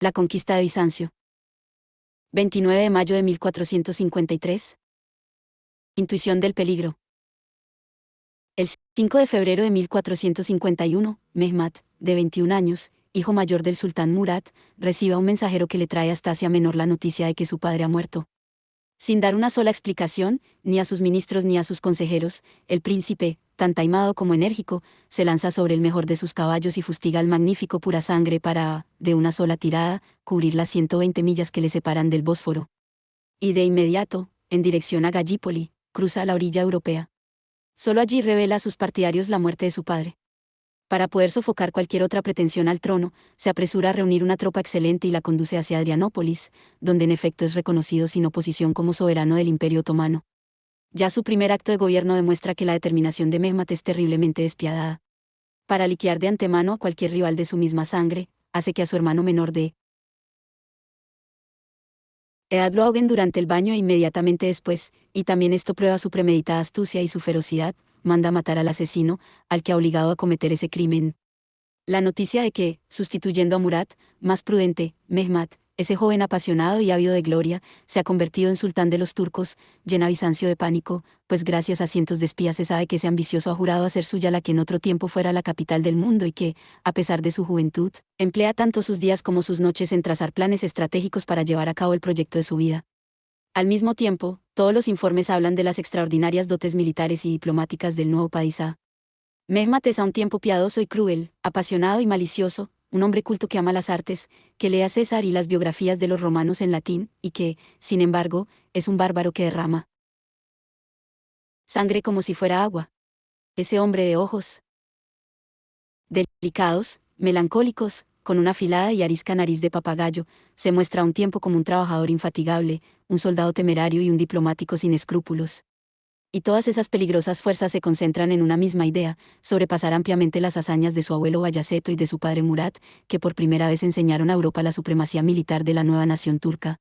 La conquista de Bizancio. 29 de mayo de 1453. Intuición del peligro. El 5 de febrero de 1451, Mehmet, de 21 años, hijo mayor del sultán Murad, recibe a un mensajero que le trae hasta Asia Menor la noticia de que su padre ha muerto. Sin dar una sola explicación, ni a sus ministros ni a sus consejeros, el príncipe, tan taimado como enérgico, se lanza sobre el mejor de sus caballos y fustiga al magnífico pura sangre para, de una sola tirada, cubrir las 120 millas que le separan del Bósforo. Y de inmediato, en dirección a Gallipoli, cruza la orilla europea. Solo allí revela a sus partidarios la muerte de su padre. Para poder sofocar cualquier otra pretensión al trono, se apresura a reunir una tropa excelente y la conduce hacia Adrianópolis, donde en efecto es reconocido sin oposición como soberano del Imperio Otomano. Ya su primer acto de gobierno demuestra que la determinación de Mehmet es terriblemente despiadada. Para liquidar de antemano a cualquier rival de su misma sangre, hace que a su hermano menor de edad lo ahoguen durante el baño e inmediatamente después, y también esto prueba su premeditada astucia y su ferocidad, manda matar al asesino, al que ha obligado a cometer ese crimen. La noticia de que, sustituyendo a Murat, más prudente, Mehmet, ese joven apasionado y ávido de gloria, se ha convertido en sultán de los turcos, llena a Bizancio de pánico, pues gracias a cientos de espías se sabe que ese ambicioso ha jurado hacer suya la que en otro tiempo fuera la capital del mundo y que, a pesar de su juventud, emplea tanto sus días como sus noches en trazar planes estratégicos para llevar a cabo el proyecto de su vida. Al mismo tiempo, todos los informes hablan de las extraordinarias dotes militares y diplomáticas del nuevo paisa. Mehmet es a un tiempo piadoso y cruel, apasionado y malicioso, un hombre culto que ama las artes, que lee a César y las biografías de los romanos en latín, y que, sin embargo, es un bárbaro que derrama sangre como si fuera agua. Ese hombre de ojos delicados, melancólicos, con una afilada y arisca nariz de papagayo, se muestra a un tiempo como un trabajador infatigable, un soldado temerario y un diplomático sin escrúpulos. Y todas esas peligrosas fuerzas se concentran en una misma idea, sobrepasar ampliamente las hazañas de su abuelo Bayaceto y de su padre Murat, que por primera vez enseñaron a Europa la supremacía militar de la nueva nación turca.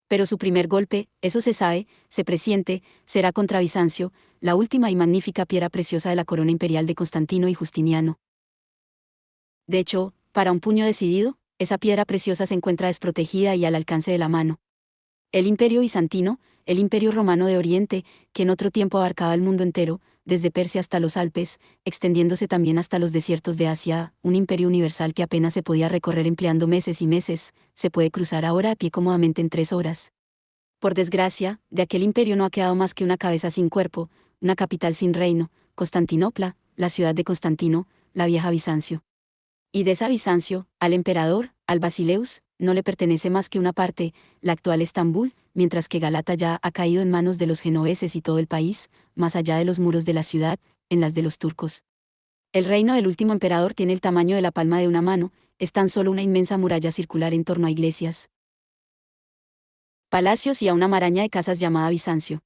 Pero su primer golpe, eso se sabe, se presiente, será contra Bizancio, la última y magnífica piedra preciosa de la corona imperial de Constantino y Justiniano. De hecho, para un puño decidido, esa piedra preciosa se encuentra desprotegida y al alcance de la mano. El Imperio bizantino, el Imperio romano de Oriente, que en otro tiempo abarcaba el mundo entero, desde Persia hasta los Alpes, extendiéndose también hasta los desiertos de Asia, un imperio universal que apenas se podía recorrer empleando meses y meses, se puede cruzar ahora a pie cómodamente en 3 horas. Por desgracia, de aquel imperio no ha quedado más que una cabeza sin cuerpo, una capital sin reino, Constantinopla, la ciudad de Constantino, la vieja Bizancio. Y de esa Bizancio, al emperador, al Basileus, no le pertenece más que una parte, la actual Estambul, mientras que Galata ya ha caído en manos de los genoveses y todo el país, más allá de los muros de la ciudad, en las de los turcos. El reino del último emperador tiene el tamaño de la palma de una mano, es tan solo una inmensa muralla circular en torno a iglesias, palacios y a una maraña de casas llamada Bizancio.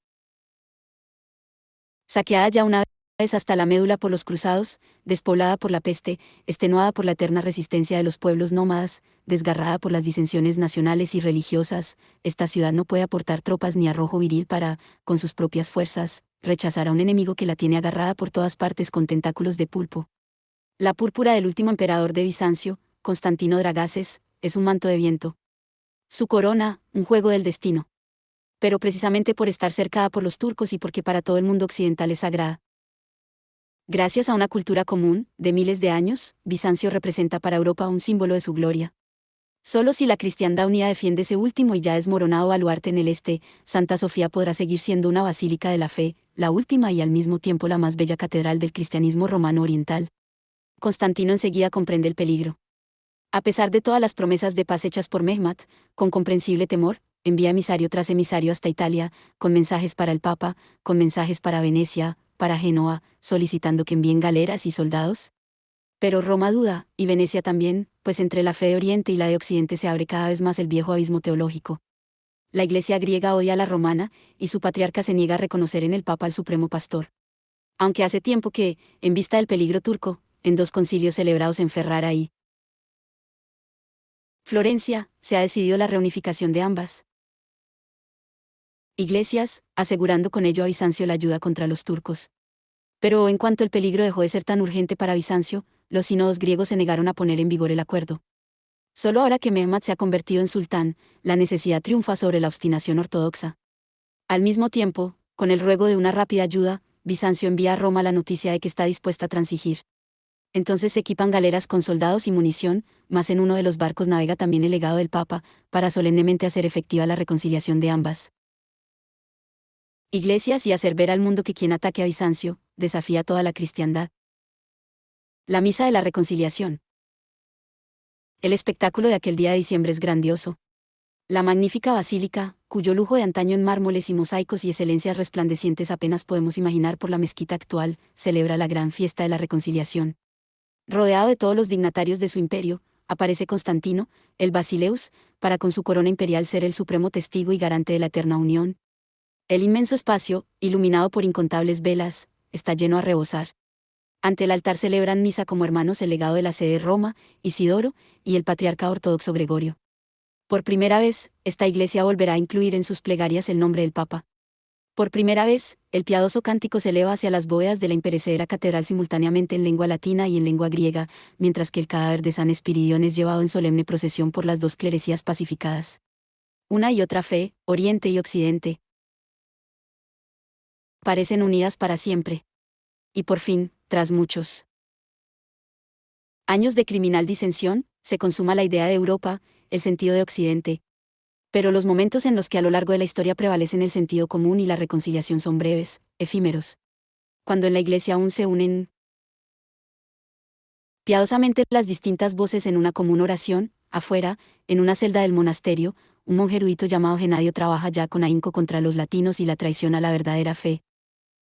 Saqueada ya una vez hasta la médula por los cruzados, despoblada por la peste, extenuada por la eterna resistencia de los pueblos nómadas, desgarrada por las disensiones nacionales y religiosas, esta ciudad no puede aportar tropas ni arrojo viril para, con sus propias fuerzas, rechazar a un enemigo que la tiene agarrada por todas partes con tentáculos de pulpo. La púrpura del último emperador de Bizancio, Constantino Dragaces, es un manto de viento. Su corona, un juego del destino. Pero precisamente por estar cercada por los turcos y porque para todo el mundo occidental es sagrada. Gracias a una cultura común, de miles de años, Bizancio representa para Europa un símbolo de su gloria. Solo si la cristiandad unida defiende ese último y ya desmoronado baluarte en el este, Santa Sofía podrá seguir siendo una basílica de la fe, la última y al mismo tiempo la más bella catedral del cristianismo romano oriental. Constantino enseguida comprende el peligro. A pesar de todas las promesas de paz hechas por Mehmet, con comprensible temor, envía emisario tras emisario hasta Italia, con mensajes para el Papa, con mensajes para Venecia, para Génova, solicitando que envíen galeras y soldados. Pero Roma duda, y Venecia también, pues entre la fe de Oriente y la de Occidente se abre cada vez más el viejo abismo teológico. La Iglesia griega odia a la romana, y su patriarca se niega a reconocer en el Papa al supremo pastor. Aunque hace tiempo que, en vista del peligro turco, en 2 concilios celebrados en Ferrara y Florencia, se ha decidido la reunificación de ambas iglesias, asegurando con ello a Bizancio la ayuda contra los turcos. Pero en cuanto el peligro dejó de ser tan urgente para Bizancio, los sínodos griegos se negaron a poner en vigor el acuerdo. Solo ahora que Mehmed se ha convertido en sultán, la necesidad triunfa sobre la obstinación ortodoxa. Al mismo tiempo, con el ruego de una rápida ayuda, Bizancio envía a Roma la noticia de que está dispuesta a transigir. Entonces se equipan galeras con soldados y munición, más en uno de los barcos navega también el legado del Papa, para solemnemente hacer efectiva la reconciliación de ambas iglesias y hacer ver al mundo que quien ataque a Bizancio, desafía toda la cristiandad. La Misa de la Reconciliación. El espectáculo de aquel día de diciembre es grandioso. La magnífica basílica, cuyo lujo de antaño en mármoles y mosaicos y excelencias resplandecientes apenas podemos imaginar por la mezquita actual, celebra la gran fiesta de la reconciliación. Rodeado de todos los dignatarios de su imperio, aparece Constantino, el Basileus, para con su corona imperial ser el supremo testigo y garante de la eterna unión. El inmenso espacio, iluminado por incontables velas, está lleno a rebosar. Ante el altar celebran misa como hermanos el legado de la sede de Roma, Isidoro, y el patriarca ortodoxo Gregorio. Por primera vez, esta iglesia volverá a incluir en sus plegarias el nombre del Papa. Por primera vez, el piadoso cántico se eleva hacia las bóvedas de la imperecedera catedral simultáneamente en lengua latina y en lengua griega, mientras que el cadáver de San Espiridión es llevado en solemne procesión por las dos clerecías pacificadas. Una y otra fe, Oriente y Occidente, parecen unidas para siempre. Y por fin, tras muchos años de criminal disensión, se consuma la idea de Europa, el sentido de Occidente. Pero los momentos en los que a lo largo de la historia prevalecen el sentido común y la reconciliación son breves, efímeros. Cuando en la iglesia aún se unen piadosamente las distintas voces en una común oración, afuera, en una celda del monasterio, un monje erudito llamado Genadio trabaja ya con ahínco contra los latinos y la traición a la verdadera fe.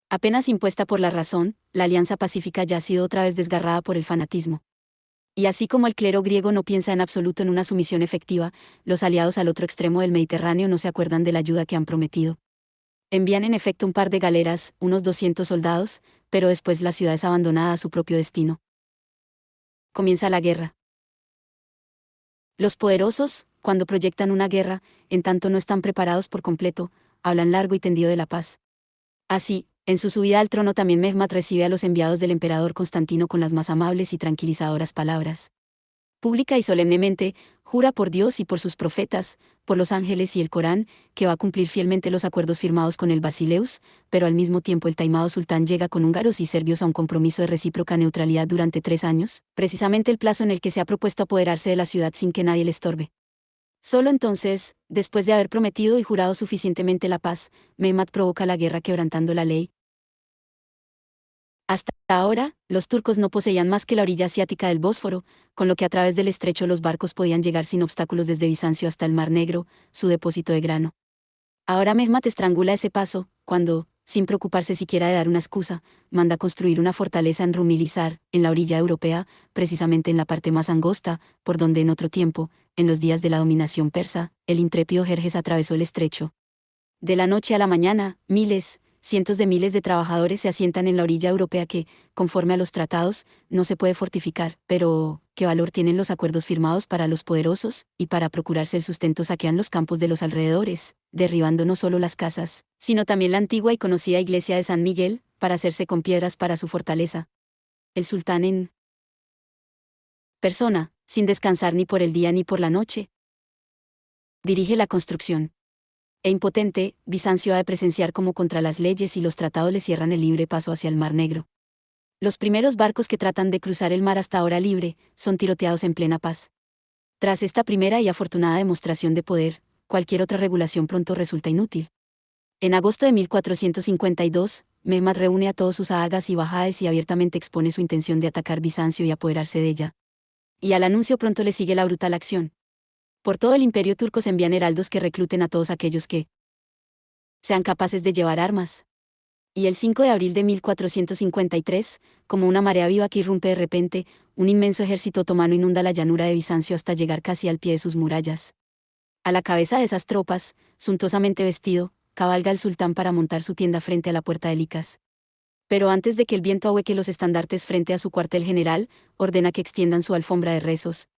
Apenas impuesta por la razón, la alianza pacífica ya ha sido otra vez desgarrada por el fanatismo. Y así como el clero griego no piensa en absoluto en una sumisión efectiva, los aliados al otro extremo del Mediterráneo no se acuerdan de la ayuda que han prometido. Envían en efecto un par de galeras, unos 200 soldados, pero después la ciudad es abandonada a su propio destino. Comienza la guerra. Los poderosos, cuando proyectan una guerra, en tanto no están preparados por completo, hablan largo y tendido de la paz. Así, en su subida al trono también Mehmed recibe a los enviados del emperador Constantino con las más amables y tranquilizadoras palabras. Pública y solemnemente, jura por Dios y por sus profetas, por los ángeles y el Corán, que va a cumplir fielmente los acuerdos firmados con el Basileus, pero al mismo tiempo el taimado sultán llega con húngaros y serbios a un compromiso de recíproca neutralidad durante 3 años, precisamente el plazo en el que se ha propuesto apoderarse de la ciudad sin que nadie le estorbe. Solo entonces, después de haber prometido y jurado suficientemente la paz, Mehmed provoca la guerra quebrantando la ley. Hasta ahora, los turcos no poseían más que la orilla asiática del Bósforo, con lo que a través del estrecho los barcos podían llegar sin obstáculos desde Bizancio hasta el Mar Negro, su depósito de grano. Ahora Mehmed estrangula ese paso, cuando, sin preocuparse siquiera de dar una excusa, manda construir una fortaleza en Rumilizar, en la orilla europea, precisamente en la parte más angosta, por donde en otro tiempo, en los días de la dominación persa, el intrépido Jerjes atravesó el estrecho. De la noche a la mañana, cientos de miles de trabajadores se asientan en la orilla europea que, conforme a los tratados, no se puede fortificar, pero, ¿qué valor tienen los acuerdos firmados para los poderosos, y para procurarse el sustento saquean los campos de los alrededores, derribando no solo las casas, sino también la antigua y conocida iglesia de San Miguel, para hacerse con piedras para su fortaleza? El sultán en persona, sin descansar ni por el día ni por la noche, dirige la construcción. E impotente, Bizancio ha de presenciar cómo contra las leyes y los tratados le cierran el libre paso hacia el Mar Negro. Los primeros barcos que tratan de cruzar el mar hasta ahora libre, son tiroteados en plena paz. Tras esta primera y afortunada demostración de poder, cualquier otra regulación pronto resulta inútil. En agosto de 1452, Mehmed reúne a todos sus agas y bajades y abiertamente expone su intención de atacar Bizancio y apoderarse de ella. Y al anuncio pronto le sigue la brutal acción. Por todo el imperio turco se envían heraldos que recluten a todos aquellos que sean capaces de llevar armas. Y el 5 de abril de 1453, como una marea viva que irrumpe de repente, un inmenso ejército otomano inunda la llanura de Bizancio hasta llegar casi al pie de sus murallas. A la cabeza de esas tropas, suntuosamente vestido, cabalga el sultán para montar su tienda frente a la puerta de Licas. Pero antes de que el viento ahueque los estandartes frente a su cuartel general, ordena que extiendan su alfombra de rezos.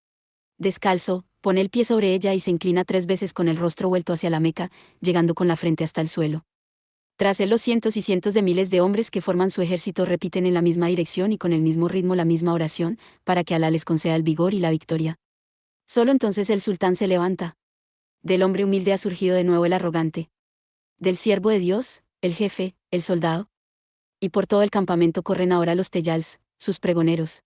Descalzo, pone el pie sobre ella y se inclina 3 veces con el rostro vuelto hacia la Meca, llegando con la frente hasta el suelo. Tras él los cientos y cientos de miles de hombres que forman su ejército repiten en la misma dirección y con el mismo ritmo la misma oración, para que Alá les conceda el vigor y la victoria. Solo entonces el sultán se levanta. Del hombre humilde ha surgido de nuevo el arrogante. Del siervo de Dios, el jefe, el soldado. Y por todo el campamento corren ahora los teyals, sus pregoneros.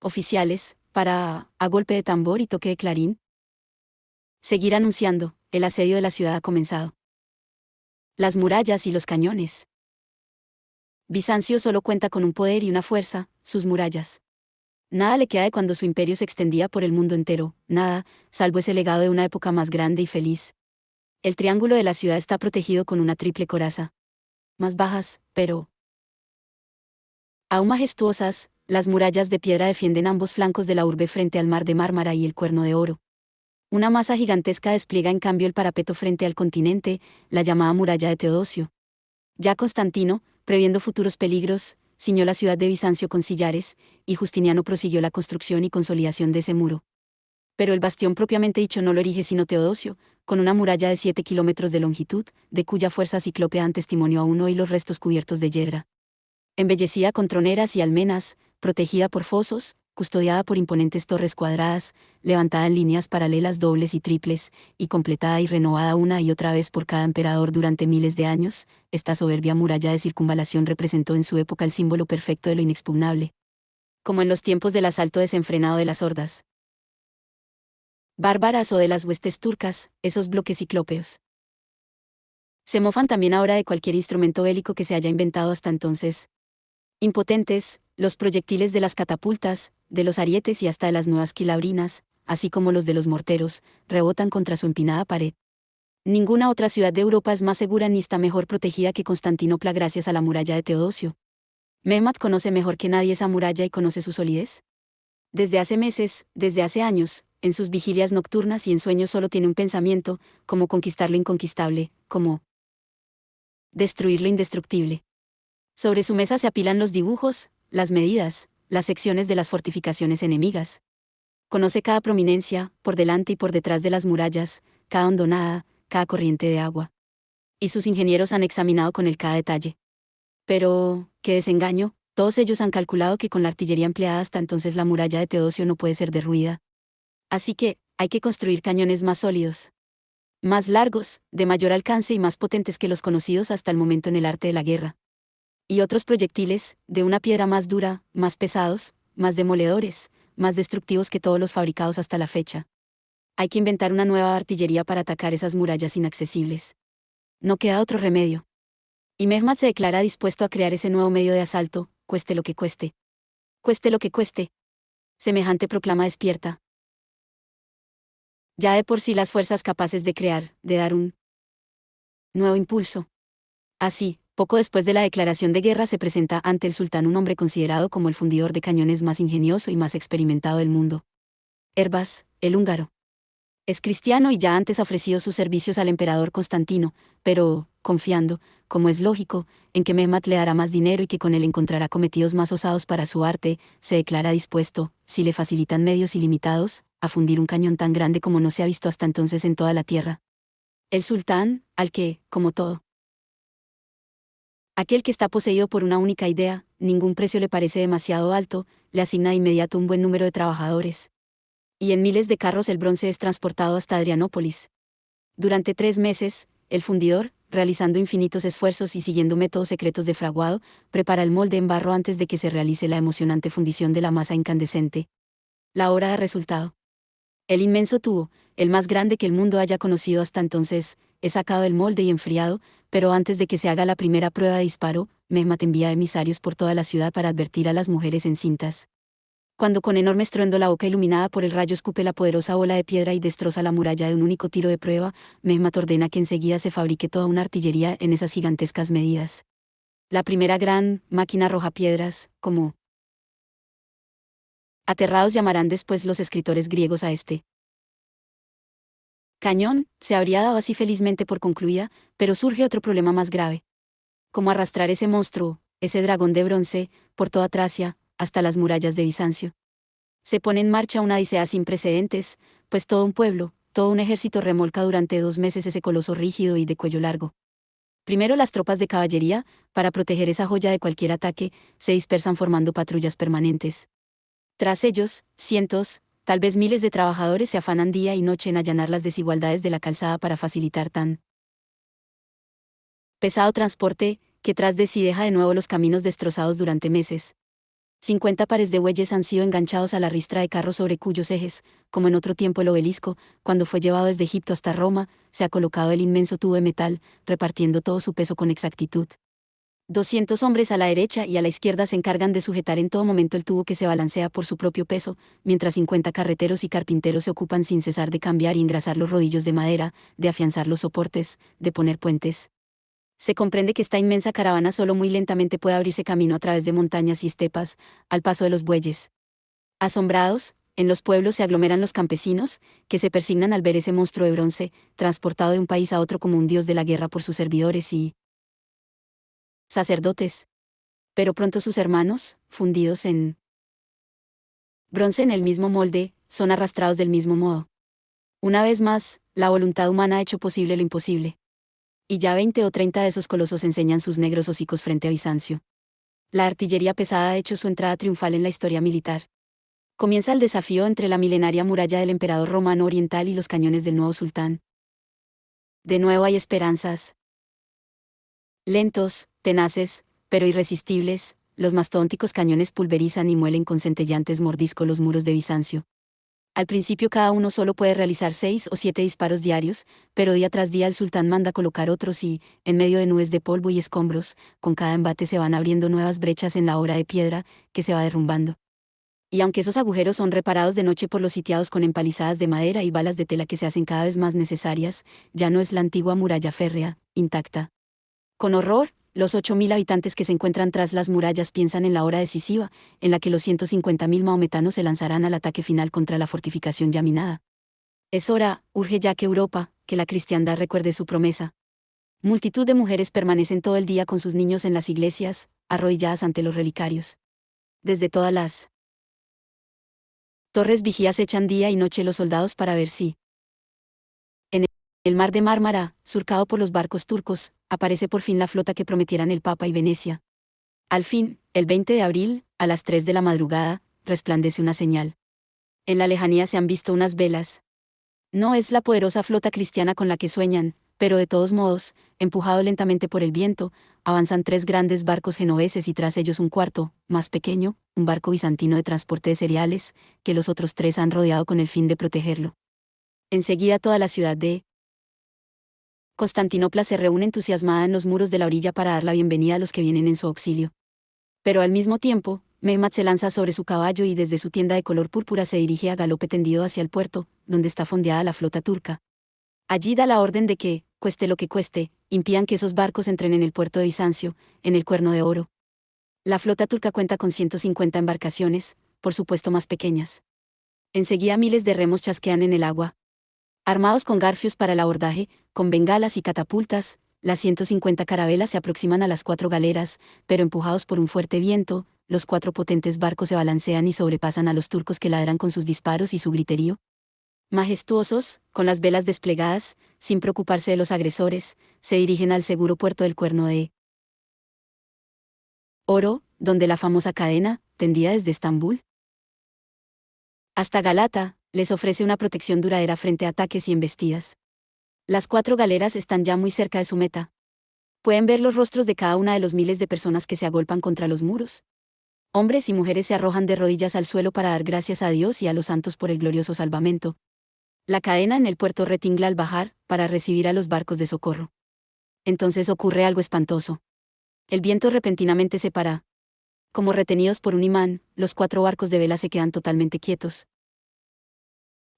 Oficiales, para, a golpe de tambor y toque de clarín, seguir anunciando, el asedio de la ciudad ha comenzado. Las murallas y los cañones. Bizancio solo cuenta con un poder y una fuerza, sus murallas. Nada le queda de cuando su imperio se extendía por el mundo entero, nada, salvo ese legado de una época más grande y feliz. El triángulo de la ciudad está protegido con una triple coraza. Más bajas, pero aún majestuosas, las murallas de piedra defienden ambos flancos de la urbe frente al mar de Mármara y el Cuerno de Oro. Una masa gigantesca despliega en cambio el parapeto frente al continente, la llamada muralla de Teodosio. Ya Constantino, previendo futuros peligros, ciñó la ciudad de Bizancio con sillares, y Justiniano prosiguió la construcción y consolidación de ese muro. Pero el bastión propiamente dicho no lo erige sino Teodosio, con una muralla de 7 kilómetros de longitud, de cuya fuerza cíclope dan testimonio aún hoy los restos cubiertos de yedra. Embellecida con troneras y almenas, protegida por fosos, custodiada por imponentes torres cuadradas, levantada en líneas paralelas dobles y triples, y completada y renovada una y otra vez por cada emperador durante miles de años, esta soberbia muralla de circunvalación representó en su época el símbolo perfecto de lo inexpugnable. Como en los tiempos del asalto desenfrenado de las hordas bárbaras o de las huestes turcas, esos bloques ciclópeos se mofan también ahora de cualquier instrumento bélico que se haya inventado hasta entonces. Impotentes, los proyectiles de las catapultas, de los arietes y hasta de las nuevas quilabrinas, así como los de los morteros, rebotan contra su empinada pared. Ninguna otra ciudad de Europa es más segura ni está mejor protegida que Constantinopla gracias a la muralla de Teodosio. Mehmet conoce mejor que nadie esa muralla y conoce su solidez. Desde hace meses, desde hace años, en sus vigilias nocturnas y en sueños solo tiene un pensamiento, cómo conquistar lo inconquistable, cómo destruir lo indestructible. Sobre su mesa se apilan los dibujos, las medidas, las secciones de las fortificaciones enemigas. Conoce cada prominencia, por delante y por detrás de las murallas, cada hondonada, cada corriente de agua. Y sus ingenieros han examinado con él cada detalle. Pero, qué desengaño, todos ellos han calculado que con la artillería empleada hasta entonces la muralla de Teodosio no puede ser derruida. Así que, hay que construir cañones más sólidos, más largos, de mayor alcance y más potentes que los conocidos hasta el momento en el arte de la guerra. Y otros proyectiles, de una piedra más dura, más pesados, más demoledores, más destructivos que todos los fabricados hasta la fecha. Hay que inventar una nueva artillería para atacar esas murallas inaccesibles. No queda otro remedio. Y Mehmet se declara dispuesto a crear ese nuevo medio de asalto, cueste lo que cueste. Cueste lo que cueste. Semejante proclama despierta ya de por sí las fuerzas capaces de crear, de dar un nuevo impulso. Así, poco después de la declaración de guerra se presenta ante el sultán un hombre considerado como el fundidor de cañones más ingenioso y más experimentado del mundo. Herbas, el húngaro. Es cristiano y ya antes ha ofrecido sus servicios al emperador Constantino, pero, confiando, como es lógico, en que Mehmet le dará más dinero y que con él encontrará cometidos más osados para su arte, se declara dispuesto, si le facilitan medios ilimitados, a fundir un cañón tan grande como no se ha visto hasta entonces en toda la tierra. El sultán, al que, como todo aquel que está poseído por una única idea, ningún precio le parece demasiado alto, le asigna de inmediato un buen número de trabajadores. Y en miles de carros el bronce es transportado hasta Adrianópolis. Durante 3 meses, el fundidor, realizando infinitos esfuerzos y siguiendo métodos secretos de fraguado, prepara el molde en barro antes de que se realice la emocionante fundición de la masa incandescente. La obra da resultado. El inmenso tubo, el más grande que el mundo haya conocido hasta entonces, es sacado del molde y enfriado, pero antes de que se haga la primera prueba de disparo, Mehmet envía emisarios por toda la ciudad para advertir a las mujeres encintas. Cuando con enorme estruendo la boca iluminada por el rayo escupe la poderosa bola de piedra y destroza la muralla de un único tiro de prueba, Mehmet ordena que enseguida se fabrique toda una artillería en esas gigantescas medidas. La primera gran máquina arroja piedras, como aterrados llamarán después los escritores griegos a este cañón, se habría dado así felizmente por concluida, pero surge otro problema más grave. ¿Cómo arrastrar ese monstruo, ese dragón de bronce, por toda Tracia, hasta las murallas de Bizancio? Se pone en marcha una odisea sin precedentes, pues todo un pueblo, todo un ejército remolca durante 2 meses ese coloso rígido y de cuello largo. Primero las tropas de caballería, para proteger esa joya de cualquier ataque, se dispersan formando patrullas permanentes. Tras ellos, cientos, Tal vez miles de trabajadores se afanan día y noche en allanar las desigualdades de la calzada para facilitar tan pesado transporte, que tras de sí deja de nuevo los caminos destrozados durante meses. 50 pares de bueyes han sido enganchados a la ristra de carros sobre cuyos ejes, como en otro tiempo el obelisco, cuando fue llevado desde Egipto hasta Roma, se ha colocado el inmenso tubo de metal, repartiendo todo su peso con exactitud. 200 hombres a la derecha y a la izquierda se encargan de sujetar en todo momento el tubo que se balancea por su propio peso, mientras 50 carreteros y carpinteros se ocupan sin cesar de cambiar y engrasar los rodillos de madera, de afianzar los soportes, de poner puentes. Se comprende que esta inmensa caravana solo muy lentamente puede abrirse camino a través de montañas y estepas, al paso de los bueyes. Asombrados, en los pueblos se aglomeran los campesinos, que se persignan al ver ese monstruo de bronce, transportado de un país a otro como un dios de la guerra por sus servidores y sacerdotes. Pero pronto sus hermanos, fundidos en bronce en el mismo molde, son arrastrados del mismo modo. Una vez más, la voluntad humana ha hecho posible lo imposible. Y ya 20 o 30 de esos colosos enseñan sus negros hocicos frente a Bizancio. La artillería pesada ha hecho su entrada triunfal en la historia militar. Comienza el desafío entre la milenaria muralla del emperador romano oriental y los cañones del nuevo sultán. De nuevo hay esperanzas. Lentos, tenaces, pero irresistibles, los mastónticos cañones pulverizan y muelen con centellantes mordiscos los muros de Bizancio. Al principio cada uno solo puede realizar 6 o 7 disparos diarios, pero día tras día el sultán manda colocar otros y, en medio de nubes de polvo y escombros, con cada embate se van abriendo nuevas brechas en la obra de piedra, que se va derrumbando. Y aunque esos agujeros son reparados de noche por los sitiados con empalizadas de madera y balas de tela que se hacen cada vez más necesarias, ya no es la antigua muralla férrea, intacta. Con horror, los 8.000 habitantes que se encuentran tras las murallas piensan en la hora decisiva, en la que los 150.000 maometanos se lanzarán al ataque final contra la fortificación ya minada. Es hora, urge ya que Europa, que la cristiandad recuerde su promesa. Multitud de mujeres permanecen todo el día con sus niños en las iglesias, arrodilladas ante los relicarios. Desde todas las torres vigías echan día y noche los soldados para ver si en el mar de Mármara, surcado por los barcos turcos, aparece por fin la flota que prometieran el Papa y Venecia. Al fin, el 20 de abril, a las 3 de la madrugada, resplandece una señal. En la lejanía se han visto unas velas. No es la poderosa flota cristiana con la que sueñan, pero de todos modos, empujado lentamente por el viento, avanzan 3 grandes barcos genoveses y tras ellos un cuarto, más pequeño, un barco bizantino de transporte de cereales, que los otros 3 han rodeado con el fin de protegerlo. Enseguida toda la ciudad de Constantinopla se reúne entusiasmada en los muros de la orilla para dar la bienvenida a los que vienen en su auxilio. Pero al mismo tiempo, Mehmet se lanza sobre su caballo y desde su tienda de color púrpura se dirige a galope tendido hacia el puerto, donde está fondeada la flota turca. Allí da la orden de que, cueste lo que cueste, impidan que esos barcos entren en el puerto de Bizancio, en el Cuerno de Oro. La flota turca cuenta con 150 embarcaciones, por supuesto más pequeñas. Enseguida miles de remos chasquean en el agua. Armados con garfios para el abordaje, con bengalas y catapultas, las 150 carabelas se aproximan a las 4 galeras, pero empujados por un fuerte viento, los 4 potentes barcos se balancean y sobrepasan a los turcos que ladran con sus disparos y su griterío. Majestuosos, con las velas desplegadas, sin preocuparse de los agresores, se dirigen al seguro puerto del Cuerno de Oro, donde la famosa cadena, tendida desde Estambul hasta Galata, les ofrece una protección duradera frente a ataques y embestidas. Las 4 galeras están ya muy cerca de su meta. Pueden ver los rostros de cada una de los miles de personas que se agolpan contra los muros. Hombres y mujeres se arrojan de rodillas al suelo para dar gracias a Dios y a los santos por el glorioso salvamento. La cadena en el puerto retingla al bajar, para recibir a los barcos de socorro. Entonces ocurre algo espantoso. El viento repentinamente se para. Como retenidos por un imán, los 4 barcos de vela se quedan totalmente quietos.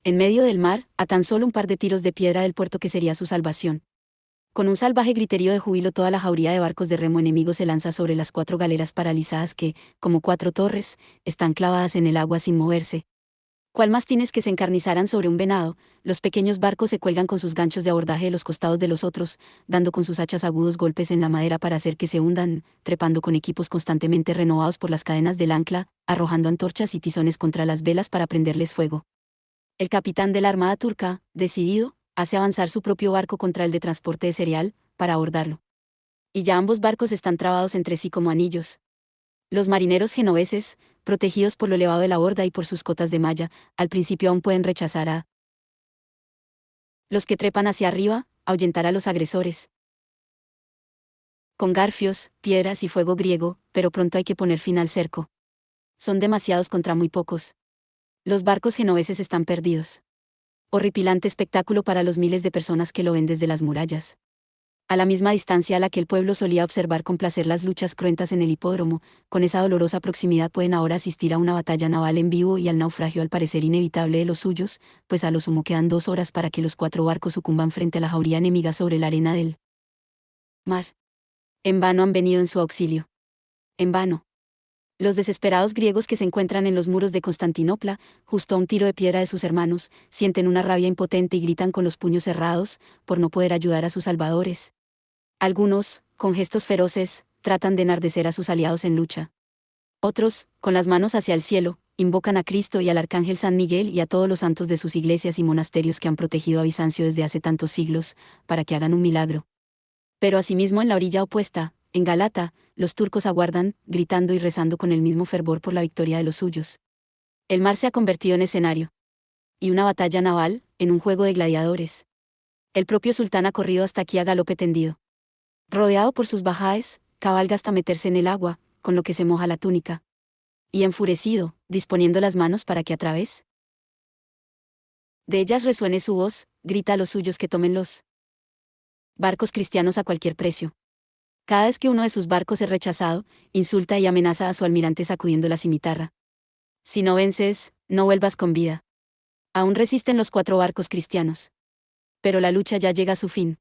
En medio del mar, a tan solo un par de tiros de piedra del puerto que sería su salvación. Con un salvaje griterío de júbilo toda la jauría de barcos de remo enemigos se lanza sobre las 4 galeras paralizadas que, como 4 torres, están clavadas en el agua sin moverse. Cual mastines que se encarnizaran sobre un venado, los pequeños barcos se cuelgan con sus ganchos de abordaje de los costados de los otros, dando con sus hachas agudos golpes en la madera para hacer que se hundan, trepando con equipos constantemente renovados por las cadenas del ancla, arrojando antorchas y tizones contra las velas para prenderles fuego. El capitán de la armada turca, decidido, hace avanzar su propio barco contra el de transporte de cereal, para abordarlo. Y ya ambos barcos están trabados entre sí como anillos. Los marineros genoveses, protegidos por lo elevado de la borda y por sus cotas de malla, al principio aún pueden rechazar a los que trepan hacia arriba, ahuyentar a los agresores con garfios, piedras y fuego griego, pero pronto hay que poner fin al cerco. Son demasiados contra muy pocos. Los barcos genoveses están perdidos. Horripilante espectáculo para los miles de personas que lo ven desde las murallas. A la misma distancia a la que el pueblo solía observar con placer las luchas cruentas en el hipódromo, con esa dolorosa proximidad pueden ahora asistir a una batalla naval en vivo y al naufragio al parecer inevitable de los suyos, pues a lo sumo quedan 2 horas para que los 4 barcos sucumban frente a la jauría enemiga sobre la arena del mar. En vano han venido en su auxilio. En vano. Los desesperados griegos que se encuentran en los muros de Constantinopla, justo a un tiro de piedra de sus hermanos, sienten una rabia impotente y gritan con los puños cerrados, por no poder ayudar a sus salvadores. Algunos, con gestos feroces, tratan de enardecer a sus aliados en lucha. Otros, con las manos hacia el cielo, invocan a Cristo y al Arcángel San Miguel y a todos los santos de sus iglesias y monasterios que han protegido a Bizancio desde hace tantos siglos, para que hagan un milagro. Pero asimismo en la orilla opuesta, en Galata, los turcos aguardan, gritando y rezando con el mismo fervor por la victoria de los suyos. El mar se ha convertido en escenario. Y una batalla naval, en un juego de gladiadores. El propio sultán ha corrido hasta aquí a galope tendido. Rodeado por sus bajáes, cabalga hasta meterse en el agua, con lo que se moja la túnica. Y enfurecido, disponiendo las manos para que a través de ellas resuene su voz, grita a los suyos que tomen los barcos cristianos a cualquier precio. Cada vez que uno de sus barcos es rechazado, insulta y amenaza a su almirante sacudiendo la cimitarra. Si no vences, no vuelvas con vida. Aún resisten los 4 barcos cristianos. Pero la lucha ya llega a su fin.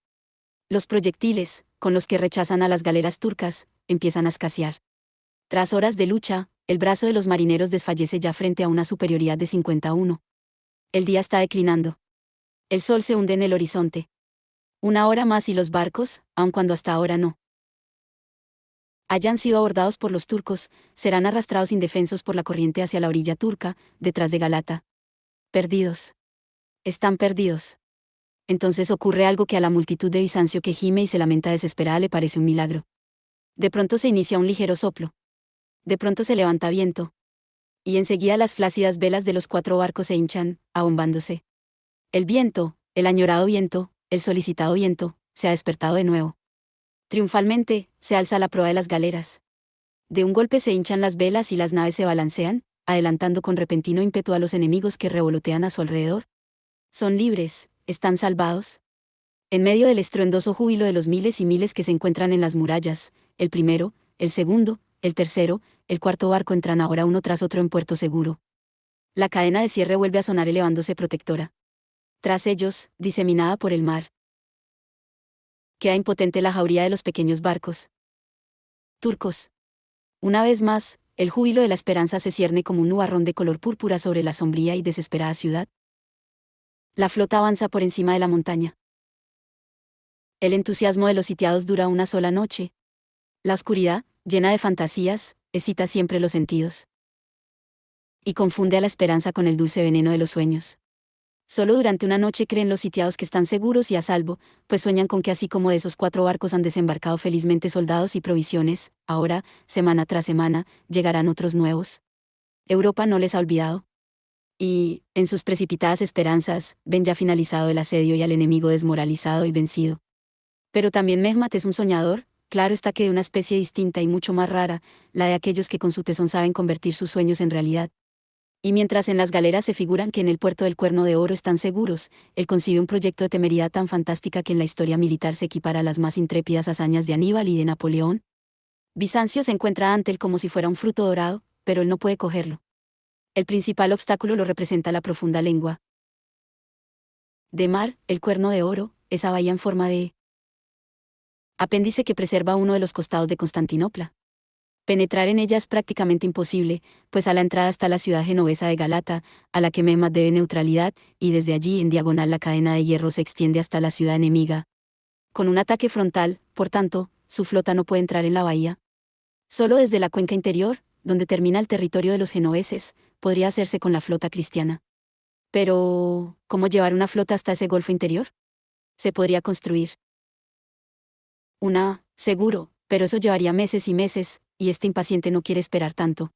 Los proyectiles, con los que rechazan a las galeras turcas, empiezan a escasear. Tras horas de lucha, el brazo de los marineros desfallece ya frente a una superioridad de 51. El día está declinando. El sol se hunde en el horizonte. 1 hora más y los barcos, aun cuando hasta ahora no hayan sido abordados por los turcos, serán arrastrados indefensos por la corriente hacia la orilla turca, detrás de Galata. Perdidos. Están perdidos. Entonces ocurre algo que a la multitud de Bizancio que gime y se lamenta desesperada le parece un milagro. De pronto se inicia un ligero soplo. De pronto se levanta viento. Y enseguida las flácidas velas de los 4 barcos se hinchan, abombándose. El viento, el añorado viento, el solicitado viento, se ha despertado de nuevo. Triunfalmente, se alza la proa de las galeras. De un golpe se hinchan las velas y las naves se balancean, adelantando con repentino ímpetu a los enemigos que revolotean a su alrededor. Son libres, están salvados. En medio del estruendoso júbilo de los miles y miles que se encuentran en las murallas, el primero, el segundo, el tercero, el 4 barco entran ahora uno tras otro en puerto seguro. La cadena de cierre vuelve a sonar elevándose protectora. Tras ellos, diseminada por el mar, queda impotente la jauría de los pequeños barcos turcos. Una vez más, el júbilo de la esperanza se cierne como un nubarrón de color púrpura sobre la sombría y desesperada ciudad. La flota avanza por encima de la montaña. El entusiasmo de los sitiados dura una sola noche. La oscuridad, llena de fantasías, excita siempre los sentidos. Y confunde a la esperanza con el dulce veneno de los sueños. Solo durante una noche creen los sitiados que están seguros y a salvo, pues sueñan con que así como de esos 4 barcos han desembarcado felizmente soldados y provisiones, ahora, semana tras semana, llegarán otros nuevos. Europa no les ha olvidado. Y, en sus precipitadas esperanzas, ven ya finalizado el asedio y al enemigo desmoralizado y vencido. Pero también Mehmet es un soñador, claro está que de una especie distinta y mucho más rara, la de aquellos que con su tesón saben convertir sus sueños en realidad. Y mientras en las galeras se figuran que en el puerto del Cuerno de Oro están seguros, él concibe un proyecto de temeridad tan fantástica que en la historia militar se equipara a las más intrépidas hazañas de Aníbal y de Napoleón. Bizancio se encuentra ante él como si fuera un fruto dorado, pero él no puede cogerlo. El principal obstáculo lo representa la profunda lengua de mar, el Cuerno de Oro, esa bahía en forma de apéndice que preserva uno de los costados de Constantinopla. Penetrar en ella es prácticamente imposible, pues a la entrada está la ciudad genovesa de Galata, a la que Mehmet debe neutralidad, y desde allí en diagonal la cadena de hierro se extiende hasta la ciudad enemiga. Con un ataque frontal, por tanto, su flota no puede entrar en la bahía. Solo desde la cuenca interior, donde termina el territorio de los genoveses, podría hacerse con la flota cristiana. Pero, ¿cómo llevar una flota hasta ese golfo interior? Se podría construir una, seguro, pero eso llevaría meses y meses, y este impaciente no quiere esperar tanto.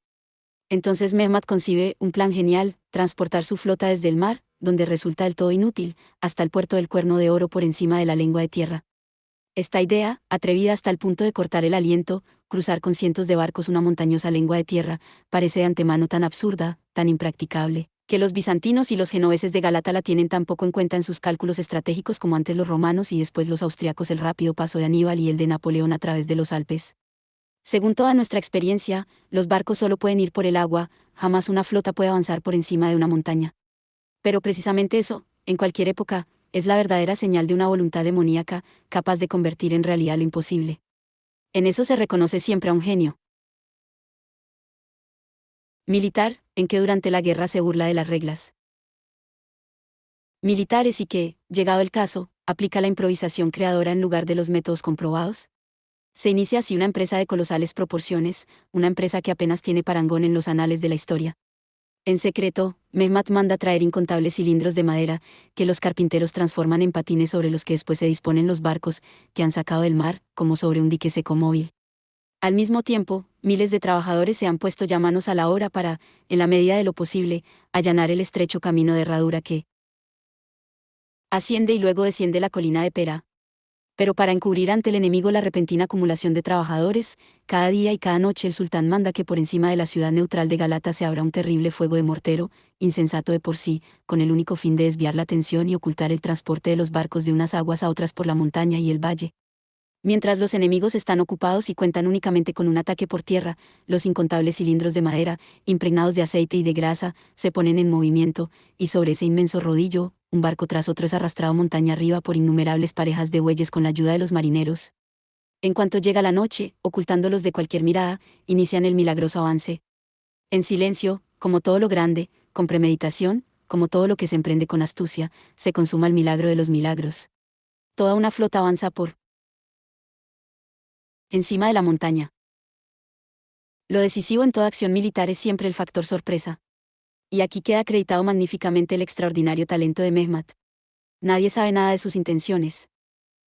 Entonces Mehmet concibe un plan genial: transportar su flota desde el mar, donde resulta del todo inútil, hasta el puerto del Cuerno de Oro por encima de la lengua de tierra. Esta idea, atrevida hasta el punto de cortar el aliento, cruzar con cientos de barcos una montañosa lengua de tierra, parece de antemano tan absurda, tan impracticable, que los bizantinos y los genoveses de Galata la tienen tan poco en cuenta en sus cálculos estratégicos como antes los romanos y después los austriacos el rápido paso de Aníbal y el de Napoleón a través de los Alpes. Según toda nuestra experiencia, los barcos solo pueden ir por el agua, jamás una flota puede avanzar por encima de una montaña. Pero precisamente eso, en cualquier época, es la verdadera señal de una voluntad demoníaca, capaz de convertir en realidad lo imposible. En eso se reconoce siempre a un genio militar, en que durante la guerra se burla de las reglas militares y que, llegado el caso, aplica la improvisación creadora en lugar de los métodos comprobados. Se inicia así una empresa de colosales proporciones, una empresa que apenas tiene parangón en los anales de la historia. En secreto, Mehmet manda traer incontables cilindros de madera, que los carpinteros transforman en patines sobre los que después se disponen los barcos, que han sacado del mar, como sobre un dique seco móvil. Al mismo tiempo, miles de trabajadores se han puesto ya manos a la obra para, en la medida de lo posible, allanar el estrecho camino de herradura que asciende y luego desciende la colina de Pera. Pero para encubrir ante el enemigo la repentina acumulación de trabajadores, cada día y cada noche el sultán manda que por encima de la ciudad neutral de Galata se abra un terrible fuego de mortero, insensato de por sí, con el único fin de desviar la atención y ocultar el transporte de los barcos de unas aguas a otras por la montaña y el valle. Mientras los enemigos están ocupados y cuentan únicamente con un ataque por tierra, los incontables cilindros de madera, impregnados de aceite y de grasa, se ponen en movimiento, y sobre ese inmenso rodillo, un barco tras otro es arrastrado montaña arriba por innumerables parejas de bueyes con la ayuda de los marineros. En cuanto llega la noche, ocultándolos de cualquier mirada, inician el milagroso avance. En silencio, como todo lo grande, con premeditación, como todo lo que se emprende con astucia, se consuma el milagro de los milagros. Toda una flota avanza por encima de la montaña. Lo decisivo en toda acción militar es siempre el factor sorpresa. Y aquí queda acreditado magníficamente el extraordinario talento de Mehmet. Nadie sabe nada de sus intenciones.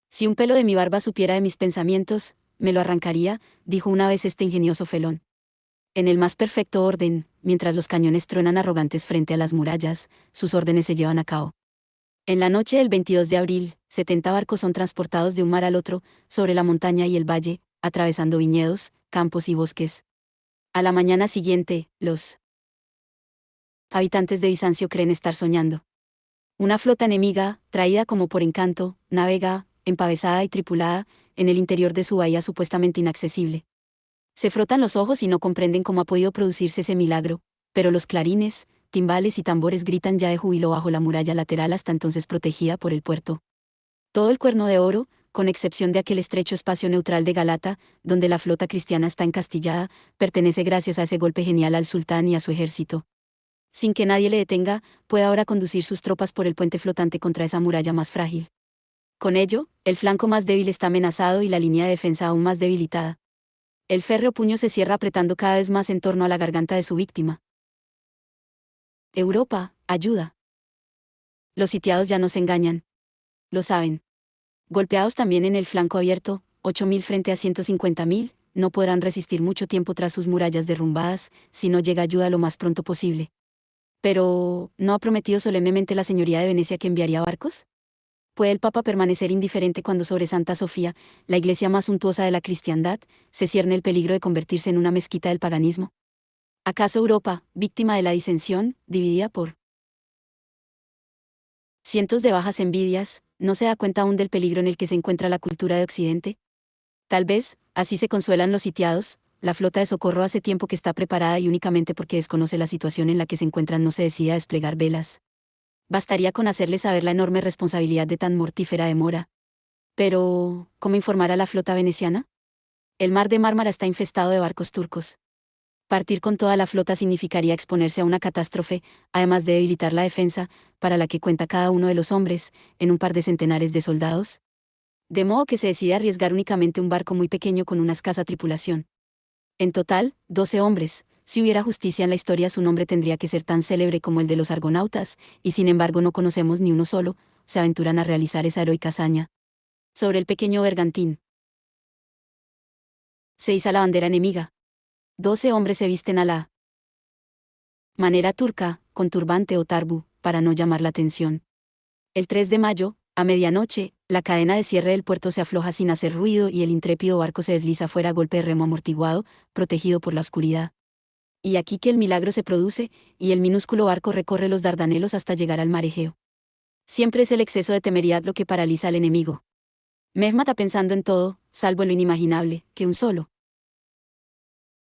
Si un pelo de mi barba supiera de mis pensamientos, me lo arrancaría, dijo una vez este ingenioso felón. En el más perfecto orden, mientras los cañones truenan arrogantes frente a las murallas, sus órdenes se llevan a cabo. En la noche del 22 de abril, 70 barcos son transportados de un mar al otro, sobre la montaña y el valle, atravesando viñedos, campos y bosques. A la mañana siguiente, los habitantes de Bizancio creen estar soñando. Una flota enemiga, traída como por encanto, navega, empavesada y tripulada, en el interior de su bahía supuestamente inaccesible. Se frotan los ojos y no comprenden cómo ha podido producirse ese milagro, pero los clarines, timbales y tambores gritan ya de júbilo bajo la muralla lateral hasta entonces protegida por el puerto. Todo el Cuerno de Oro, con excepción de aquel estrecho espacio neutral de Galata, donde la flota cristiana está encastillada, pertenece gracias a ese golpe genial al sultán y a su ejército. Sin que nadie le detenga, puede ahora conducir sus tropas por el puente flotante contra esa muralla más frágil. Con ello, el flanco más débil está amenazado y la línea de defensa aún más debilitada. El férreo puño se cierra apretando cada vez más en torno a la garganta de su víctima. Europa, ayuda. Los sitiados ya no se engañan. Lo saben. Golpeados también en el flanco abierto, 8.000 frente a 150.000, no podrán resistir mucho tiempo tras sus murallas derrumbadas, si no llega ayuda lo más pronto posible. Pero, ¿no ha prometido solemnemente la señoría de Venecia que enviaría barcos? ¿Puede el Papa permanecer indiferente cuando sobre Santa Sofía, la iglesia más suntuosa de la cristiandad, se cierne el peligro de convertirse en una mezquita del paganismo? ¿Acaso Europa, víctima de la disensión, dividida por cientos de bajas envidias, no se da cuenta aún del peligro en el que se encuentra la cultura de Occidente? Tal vez, así se consuelan los sitiados, la flota de socorro hace tiempo que está preparada y únicamente porque desconoce la situación en la que se encuentran no se decide a desplegar velas. Bastaría con hacerle saber la enorme responsabilidad de tan mortífera demora. Pero, ¿cómo informar a la flota veneciana? El mar de Mármara está infestado de barcos turcos. Partir con toda la flota significaría exponerse a una catástrofe, además de debilitar la defensa, para la que cuenta cada uno de los hombres, en un par de centenares de soldados. De modo que se decide arriesgar únicamente un barco muy pequeño con una escasa tripulación. En total, 12 hombres. Si hubiera justicia en la historia su nombre tendría que ser tan célebre como el de los argonautas, y sin embargo no conocemos ni uno solo, se aventuran a realizar esa heroica hazaña. Sobre el pequeño bergantín se iza la bandera enemiga. 12 hombres se visten a la Manera turca, con turbante o tarbu, para no llamar la atención. El 3 de mayo, a medianoche, la cadena de cierre del puerto se afloja sin hacer ruido y el intrépido barco se desliza fuera a golpe de remo amortiguado, protegido por la oscuridad. Y aquí que el milagro se produce, y el minúsculo barco recorre los Dardanelos hasta llegar al mar Egeo. Siempre es el exceso de temeridad lo que paraliza al enemigo. Mehmet está pensando en todo, salvo en lo inimaginable, que un solo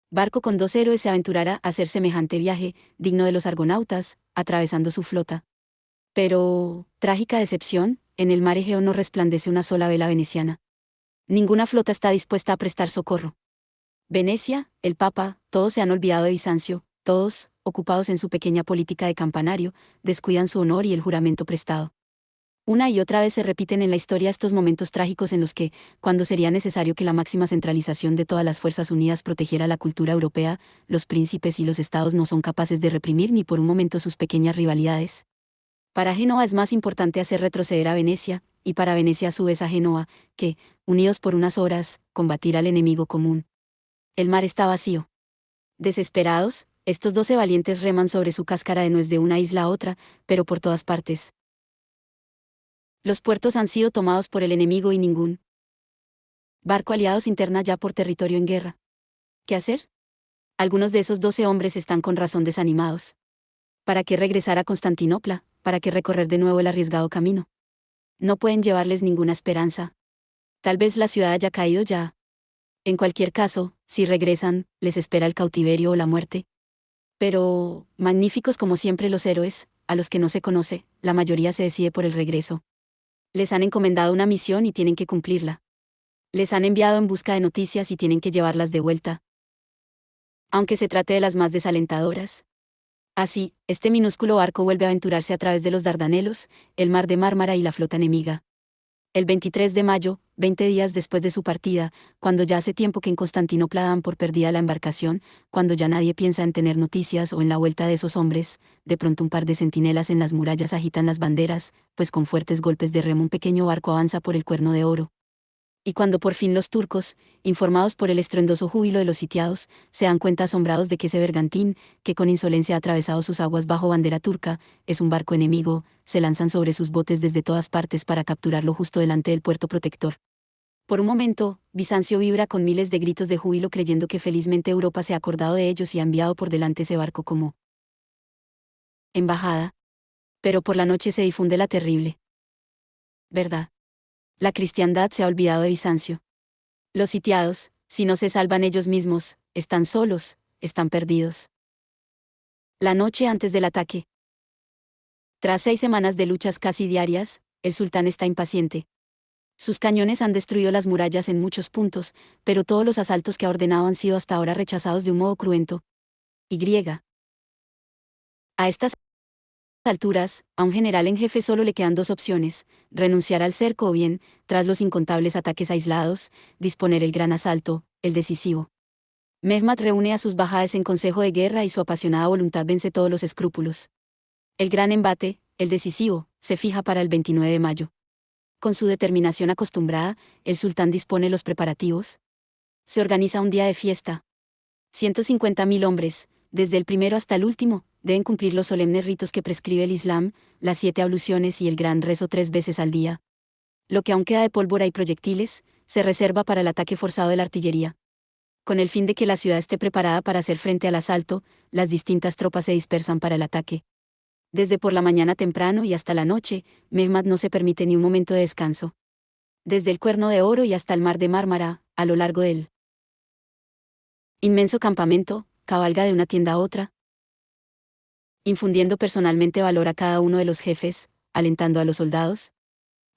barco con 2 héroes se aventurara a hacer semejante viaje, digno de los argonautas, atravesando su flota. Pero, trágica decepción, en el mar Egeo no resplandece una sola vela veneciana. Ninguna flota está dispuesta a prestar socorro. Venecia, el Papa, todos se han olvidado de Bizancio, todos, ocupados en su pequeña política de campanario, descuidan su honor y el juramento prestado. Una y otra vez se repiten en la historia estos momentos trágicos en los que, cuando sería necesario que la máxima centralización de todas las fuerzas unidas protegiera la cultura europea, los príncipes y los estados no son capaces de reprimir ni por un momento sus pequeñas rivalidades. Para Génova es más importante hacer retroceder a Venecia, y para Venecia a su vez a Génova, que, unidos por unas horas, combatir al enemigo común. El mar está vacío. Desesperados, estos 12 valientes reman sobre su cáscara de nuez de una isla a otra, pero por todas partes. Los puertos han sido tomados por el enemigo y ningún barco aliado se interna ya por territorio en guerra. ¿Qué hacer? Algunos de esos 12 hombres están con razón desanimados. ¿Para qué regresar a Constantinopla? ¿Para qué recorrer de nuevo el arriesgado camino? No pueden llevarles ninguna esperanza. Tal vez la ciudad haya caído ya. En cualquier caso, si regresan, les espera el cautiverio o la muerte. Pero, magníficos como siempre los héroes, a los que no se conoce, la mayoría se decide por el regreso. Les han encomendado una misión y tienen que cumplirla. Les han enviado en busca de noticias y tienen que llevarlas de vuelta. Aunque se trate de las más desalentadoras. Así, este minúsculo barco vuelve a aventurarse a través de los Dardanelos, el mar de Mármara y la flota enemiga. El 23 de mayo, 20 días después de su partida, cuando ya hace tiempo que en Constantinopla dan por perdida la embarcación, cuando ya nadie piensa en tener noticias o en la vuelta de esos hombres, de pronto un par de centinelas en las murallas agitan las banderas, pues con fuertes golpes de remo un pequeño barco avanza por el Cuerno de Oro. Y cuando por fin los turcos, informados por el estruendoso júbilo de los sitiados, se dan cuenta asombrados de que ese bergantín, que con insolencia ha atravesado sus aguas bajo bandera turca, es un barco enemigo, se lanzan sobre sus botes desde todas partes para capturarlo justo delante del puerto protector. Por un momento, Bizancio vibra con miles de gritos de júbilo creyendo que felizmente Europa se ha acordado de ellos y ha enviado por delante ese barco como embajada. Pero por la noche se difunde la terrible verdad. La cristiandad se ha olvidado de Bizancio. Los sitiados, si no se salvan ellos mismos, están solos, están perdidos. La noche antes del ataque. Tras 6 semanas de luchas casi diarias, el sultán está impaciente. Sus cañones han destruido las murallas en muchos puntos, pero todos los asaltos que ha ordenado han sido hasta ahora rechazados de un modo cruento. Y. A estas alturas, a un general en jefe solo le quedan 2 opciones: renunciar al cerco o bien, tras los incontables ataques aislados, disponer el gran asalto, el decisivo. Mehmet reúne a sus bajáes en consejo de guerra y su apasionada voluntad vence todos los escrúpulos. El gran embate, el decisivo, se fija para el 29 de mayo. Con su determinación acostumbrada, el sultán dispone los preparativos. Se organiza un día de fiesta. 150.000 hombres, desde el primero hasta el último, deben cumplir los solemnes ritos que prescribe el Islam, las 7 abluciones y el gran rezo 3 veces al día. Lo que aún queda de pólvora y proyectiles, se reserva para el ataque forzado de la artillería. Con el fin de que la ciudad esté preparada para hacer frente al asalto, las distintas tropas se dispersan para el ataque. Desde por la mañana temprano y hasta la noche, Mehmet no se permite ni un momento de descanso. Desde el Cuerno de Oro y hasta el mar de Mármara, a lo largo del inmenso campamento, cabalga de una tienda a otra, infundiendo personalmente valor a cada uno de los jefes, alentando a los soldados.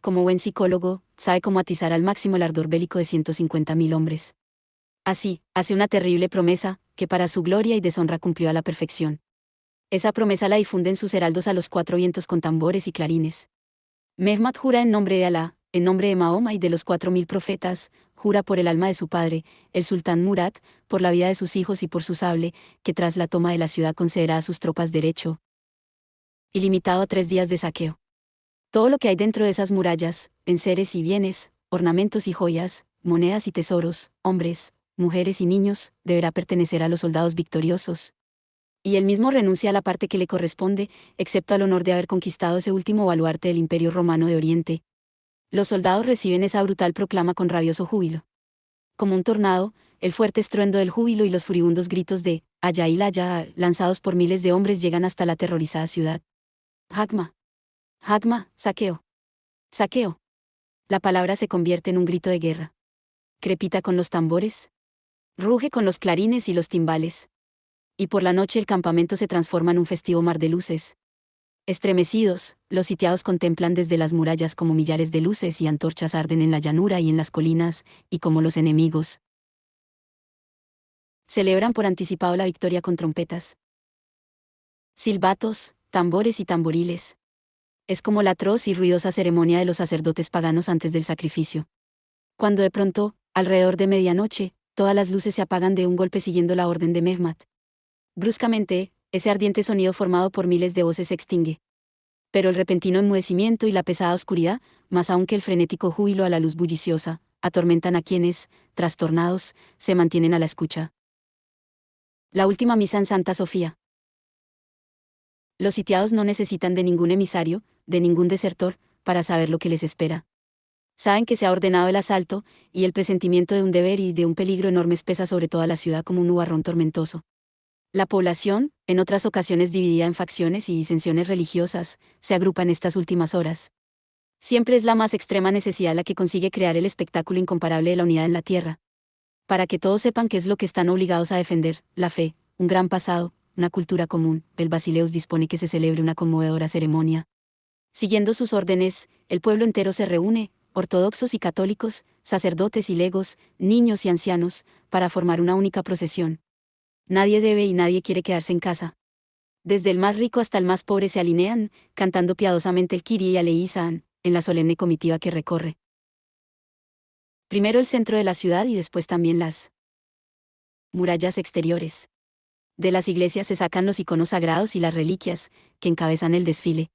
Como buen psicólogo, sabe cómo atizar al máximo el ardor bélico de 150.000 hombres. Así, hace una terrible promesa, que para su gloria y deshonra cumplió a la perfección. Esa promesa la difunden sus heraldos a los 4 vientos con tambores y clarines. Mehmet jura en nombre de Alá, en nombre de Mahoma y de los 4.000 profetas, jura por el alma de su padre, el sultán Murad, por la vida de sus hijos y por su sable, que tras la toma de la ciudad concederá a sus tropas derecho ilimitado a 3 días de saqueo. Todo lo que hay dentro de esas murallas, enseres y bienes, ornamentos y joyas, monedas y tesoros, hombres, mujeres y niños, deberá pertenecer a los soldados victoriosos. Y él mismo renuncia a la parte que le corresponde, excepto al honor de haber conquistado ese último baluarte del Imperio Romano de Oriente. Los soldados reciben esa brutal proclama con rabioso júbilo. Como un tornado, el fuerte estruendo del júbilo y los furibundos gritos de «Allá y allá», lanzados por miles de hombres, llegan hasta la aterrorizada ciudad. Hagma. Hagma, saqueo. Saqueo. La palabra se convierte en un grito de guerra. Crepita con los tambores. Ruge con los clarines y los timbales. Y por la noche el campamento se transforma en un festivo mar de luces. Estremecidos, los sitiados contemplan desde las murallas como millares de luces y antorchas arden en la llanura y en las colinas, y como los enemigos celebran por anticipado la victoria con trompetas, silbatos, tambores y tamboriles. Es como la atroz y ruidosa ceremonia de los sacerdotes paganos antes del sacrificio. Cuando de pronto, alrededor de medianoche, todas las luces se apagan de un golpe siguiendo la orden de Mehmet. Bruscamente, ese ardiente sonido formado por miles de voces se extingue. Pero el repentino enmudecimiento y la pesada oscuridad, más aún que el frenético júbilo a la luz bulliciosa, atormentan a quienes, trastornados, se mantienen a la escucha. La última misa en Santa Sofía. Los sitiados no necesitan de ningún emisario, de ningún desertor, para saber lo que les espera. Saben que se ha ordenado el asalto, y el presentimiento de un deber y de un peligro enorme pesa sobre toda la ciudad como un nubarrón tormentoso. La población, en otras ocasiones dividida en facciones y disensiones religiosas, se agrupa en estas últimas horas. Siempre es la más extrema necesidad la que consigue crear el espectáculo incomparable de la unidad en la tierra. Para que todos sepan qué es lo que están obligados a defender: la fe, un gran pasado, una cultura común, el Basileus dispone que se celebre una conmovedora ceremonia. Siguiendo sus órdenes, el pueblo entero se reúne, ortodoxos y católicos, sacerdotes y legos, niños y ancianos, para formar una única procesión. Nadie debe y nadie quiere quedarse en casa. Desde el más rico hasta el más pobre se alinean, cantando piadosamente el Kyrie eleison, en la solemne comitiva que recorre primero el centro de la ciudad y después también las murallas exteriores. De las iglesias se sacan los iconos sagrados y las reliquias, que encabezan el desfile.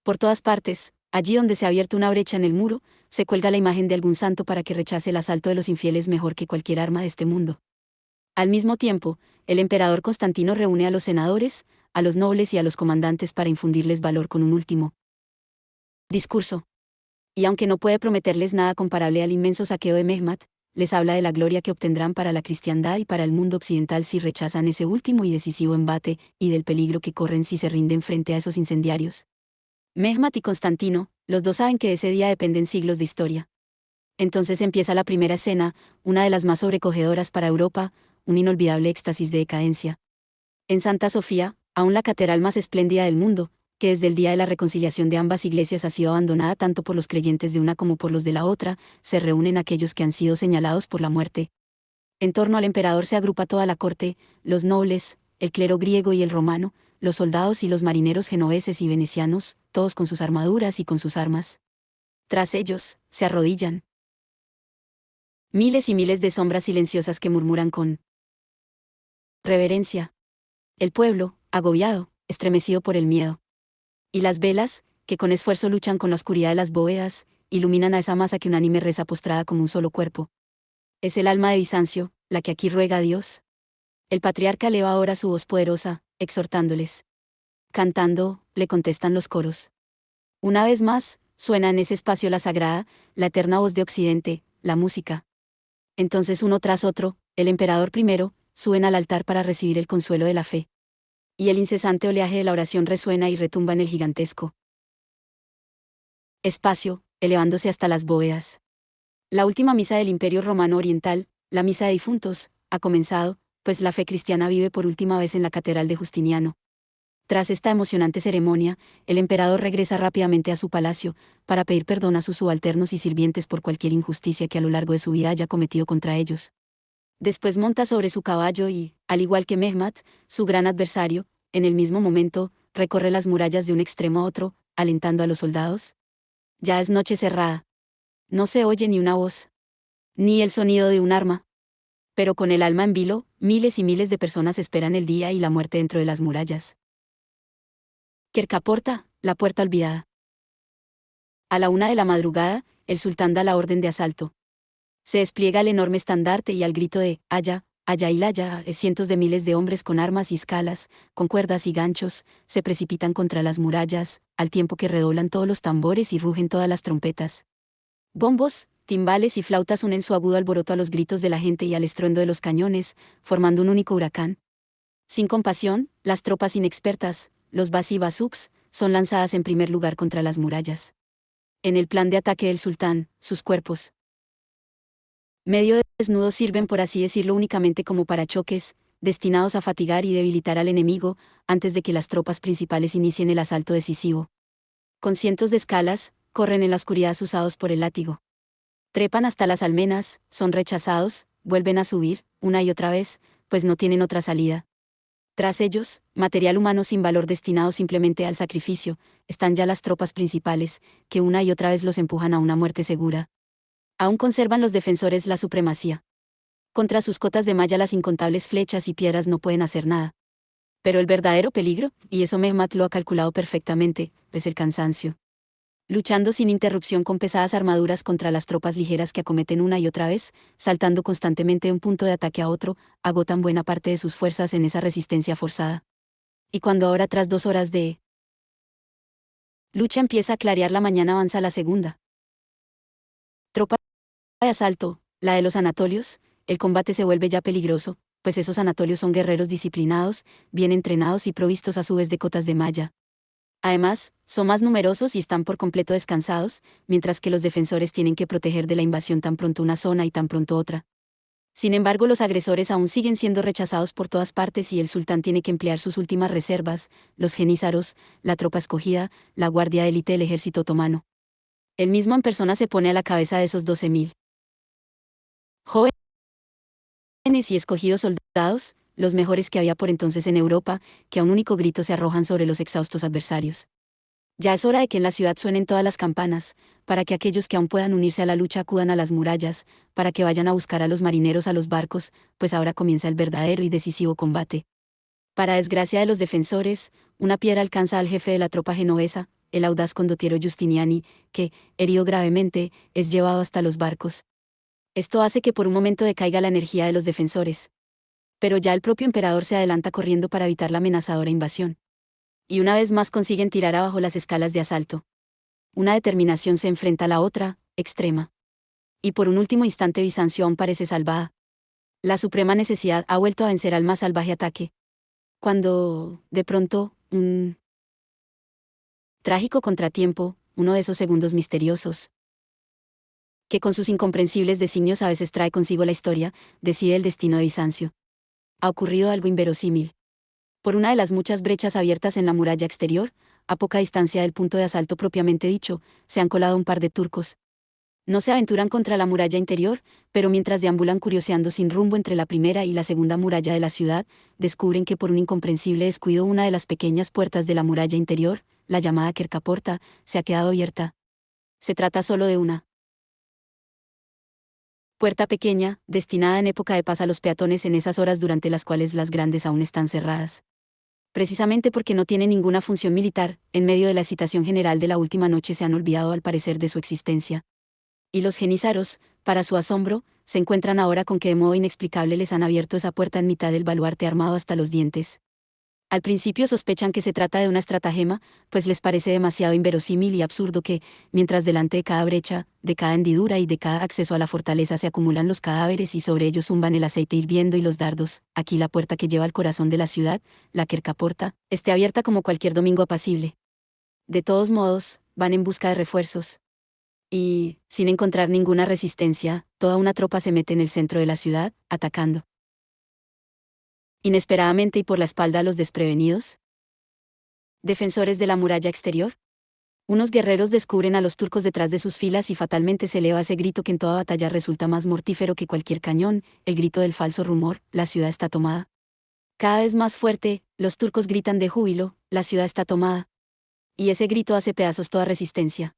Por todas partes, allí donde se ha abierto una brecha en el muro, se cuelga la imagen de algún santo para que rechace el asalto de los infieles mejor que cualquier arma de este mundo. Al mismo tiempo, el emperador Constantino reúne a los senadores, a los nobles y a los comandantes para infundirles valor con un último discurso. Y aunque no puede prometerles nada comparable al inmenso saqueo de Mehmet, les habla de la gloria que obtendrán para la cristiandad y para el mundo occidental si rechazan ese último y decisivo embate, y del peligro que corren si se rinden frente a esos incendiarios. Mehmet y Constantino, los dos saben que de ese día dependen siglos de historia. Entonces empieza la primera escena, una de las más sobrecogedoras para Europa, un inolvidable éxtasis de decadencia. En Santa Sofía, aún la catedral más espléndida del mundo, que desde el día de la reconciliación de ambas iglesias ha sido abandonada tanto por los creyentes de una como por los de la otra, se reúnen aquellos que han sido señalados por la muerte. En torno al emperador se agrupa toda la corte, los nobles, el clero griego y el romano, los soldados y los marineros genoveses y venecianos, todos con sus armaduras y con sus armas. Tras ellos, se arrodillan miles y miles de sombras silenciosas que murmuran con reverencia. El pueblo, agobiado, estremecido por el miedo. Y las velas, que con esfuerzo luchan con la oscuridad de las bóvedas, iluminan a esa masa que unánime reza postrada como un solo cuerpo. Es el alma de Bizancio, la que aquí ruega a Dios. El patriarca eleva ahora su voz poderosa, exhortándoles. Cantando, le contestan los coros. Una vez más, suena en ese espacio la sagrada, la eterna voz de Occidente, la música. Entonces uno tras otro, el emperador primero, suben al altar para recibir el consuelo de la fe. Y el incesante oleaje de la oración resuena y retumba en el gigantesco espacio, elevándose hasta las bóvedas. La última misa del Imperio Romano Oriental, la misa de difuntos, ha comenzado, pues la fe cristiana vive por última vez en la Catedral de Justiniano. Tras esta emocionante ceremonia, el emperador regresa rápidamente a su palacio, para pedir perdón a sus subalternos y sirvientes por cualquier injusticia que a lo largo de su vida haya cometido contra ellos. Después monta sobre su caballo y, al igual que Mehmet, su gran adversario, en el mismo momento, recorre las murallas de un extremo a otro, alentando a los soldados. Ya es noche cerrada. No se oye ni una voz, ni el sonido de un arma. Pero con el alma en vilo, miles y miles de personas esperan el día y la muerte dentro de las murallas. Quercaporta, la puerta olvidada. A la 1 de la madrugada, el sultán da la orden de asalto. Se despliega el enorme estandarte y al grito de «Allá», Allá y allá, cientos de miles de hombres con armas y escalas, con cuerdas y ganchos, se precipitan contra las murallas, al tiempo que redoblan todos los tambores y rugen todas las trompetas. Bombos, timbales y flautas unen su agudo alboroto a los gritos de la gente y al estruendo de los cañones, formando un único huracán. Sin compasión, las tropas inexpertas, los basi bazuks, son lanzadas en primer lugar contra las murallas. En el plan de ataque del sultán, sus cuerpos medio desnudos sirven, por así decirlo, únicamente como parachoques, destinados a fatigar y debilitar al enemigo, antes de que las tropas principales inicien el asalto decisivo. Con cientos de escalas, corren en la oscuridad asusados por el látigo. Trepan hasta las almenas, son rechazados, vuelven a subir, una y otra vez, pues no tienen otra salida. Tras ellos, material humano sin valor destinado simplemente al sacrificio, están ya las tropas principales, que una y otra vez los empujan a una muerte segura. Aún conservan los defensores la supremacía. Contra sus cotas de malla las incontables flechas y piedras no pueden hacer nada. Pero el verdadero peligro, y eso Mehmet lo ha calculado perfectamente, es el cansancio. Luchando sin interrupción con pesadas armaduras contra las tropas ligeras que acometen una y otra vez, saltando constantemente de un punto de ataque a otro, agotan buena parte de sus fuerzas en esa resistencia forzada. Y cuando ahora, tras 2 horas de lucha, empieza a clarear la mañana, avanza la segunda tropa de asalto, la de los anatolios, el combate se vuelve ya peligroso, pues esos anatolios son guerreros disciplinados, bien entrenados y provistos a su vez de cotas de malla. Además, son más numerosos y están por completo descansados, mientras que los defensores tienen que proteger de la invasión tan pronto una zona y tan pronto otra. Sin embargo, los agresores aún siguen siendo rechazados por todas partes y el sultán tiene que emplear sus últimas reservas, los jenízaros, la tropa escogida, la guardia élite del ejército otomano. Él mismo en persona se pone a la cabeza de esos 12.000 jóvenes y escogidos soldados, los mejores que había por entonces en Europa, que a un único grito se arrojan sobre los exhaustos adversarios. Ya es hora de que en la ciudad suenen todas las campanas, para que aquellos que aún puedan unirse a la lucha acudan a las murallas, para que vayan a buscar a los marineros a los barcos, pues ahora comienza el verdadero y decisivo combate. Para desgracia de los defensores, una piedra alcanza al jefe de la tropa genovesa, el audaz condottiero Giustiniani, que, herido gravemente, es llevado hasta los barcos. Esto hace que por un momento decaiga la energía de los defensores. Pero ya el propio emperador se adelanta corriendo para evitar la amenazadora invasión. Y una vez más consiguen tirar abajo las escalas de asalto. Una determinación se enfrenta a la otra, extrema. Y por un último instante Bizancio aún parece salvada. La suprema necesidad ha vuelto a vencer al más salvaje ataque. Cuando, de pronto, un trágico contratiempo, uno de esos segundos misteriosos, que con sus incomprensibles designios a veces trae consigo la historia, decide el destino de Bizancio. Ha ocurrido algo inverosímil. Por una de las muchas brechas abiertas en la muralla exterior, a poca distancia del punto de asalto propiamente dicho, se han colado un par de turcos. No se aventuran contra la muralla interior, pero mientras deambulan curioseando sin rumbo entre la primera y la segunda muralla de la ciudad, descubren que por un incomprensible descuido una de las pequeñas puertas de la muralla interior, la llamada Kerkaporta, se ha quedado abierta. Se trata solo de una puerta pequeña, destinada en época de paz a los peatones en esas horas durante las cuales las grandes aún están cerradas. Precisamente porque no tiene ninguna función militar, en medio de la excitación general de la última noche se han olvidado al parecer de su existencia. Y los jenízaros, para su asombro, se encuentran ahora con que de modo inexplicable les han abierto esa puerta en mitad del baluarte armado hasta los dientes. Al principio sospechan que se trata de una estratagema, pues les parece demasiado inverosímil y absurdo que, mientras delante de cada brecha, de cada hendidura y de cada acceso a la fortaleza se acumulan los cadáveres y sobre ellos zumban el aceite hirviendo y los dardos, aquí la puerta que lleva al corazón de la ciudad, la Kerkaporta, esté abierta como cualquier domingo apacible. De todos modos, van en busca de refuerzos. Y, sin encontrar ninguna resistencia, toda una tropa se mete en el centro de la ciudad, atacando inesperadamente y por la espalda a los desprevenidos defensores de la muralla exterior. Unos guerreros descubren a los turcos detrás de sus filas y fatalmente se eleva ese grito que en toda batalla resulta más mortífero que cualquier cañón, el grito del falso rumor: la ciudad está tomada. Cada vez más fuerte, los turcos gritan de júbilo: la ciudad está tomada. Y ese grito hace pedazos toda resistencia.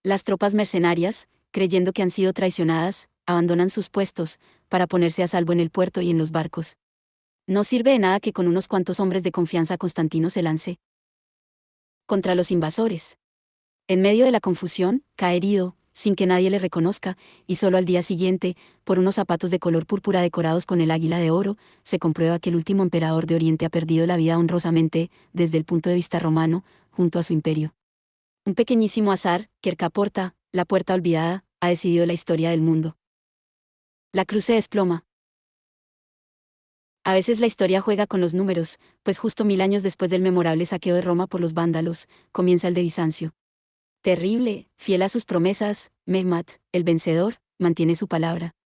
Las tropas mercenarias, creyendo que han sido traicionadas, abandonan sus puestos, para ponerse a salvo en el puerto y en los barcos. No sirve de nada que con unos cuantos hombres de confianza Constantino se lance contra los invasores. En medio de la confusión, cae herido, sin que nadie le reconozca, y solo al día siguiente, por unos zapatos de color púrpura decorados con el águila de oro, se comprueba que el último emperador de Oriente ha perdido la vida honrosamente, desde el punto de vista romano, junto a su imperio. Un pequeñísimo azar, Quercaporta, la puerta olvidada, ha decidido la historia del mundo. La cruz se desploma. A veces la historia juega con los números, pues justo 1000 años después del memorable saqueo de Roma por los vándalos, comienza el de Bizancio. Terrible, fiel a sus promesas, Mehmet, el vencedor, mantiene su palabra.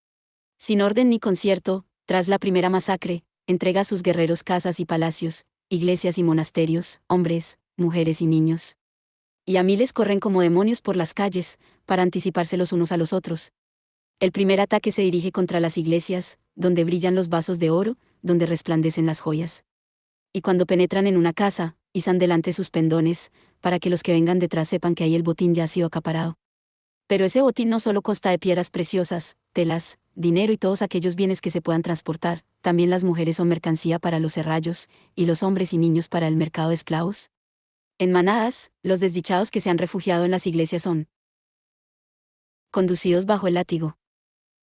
Sin orden ni concierto, tras la primera masacre, entrega a sus guerreros casas y palacios, iglesias y monasterios, hombres, mujeres y niños. Y a miles corren como demonios por las calles, para anticiparse los unos a los otros. El primer ataque se dirige contra las iglesias, donde brillan los vasos de oro, donde resplandecen las joyas. Y cuando penetran en una casa, izan delante sus pendones, para que los que vengan detrás sepan que ahí el botín ya ha sido acaparado. Pero ese botín no solo consta de piedras preciosas, telas, dinero y todos aquellos bienes que se puedan transportar, también las mujeres son mercancía para los herrallos, y los hombres y niños para el mercado de esclavos. En manadas, los desdichados que se han refugiado en las iglesias son conducidos bajo el látigo.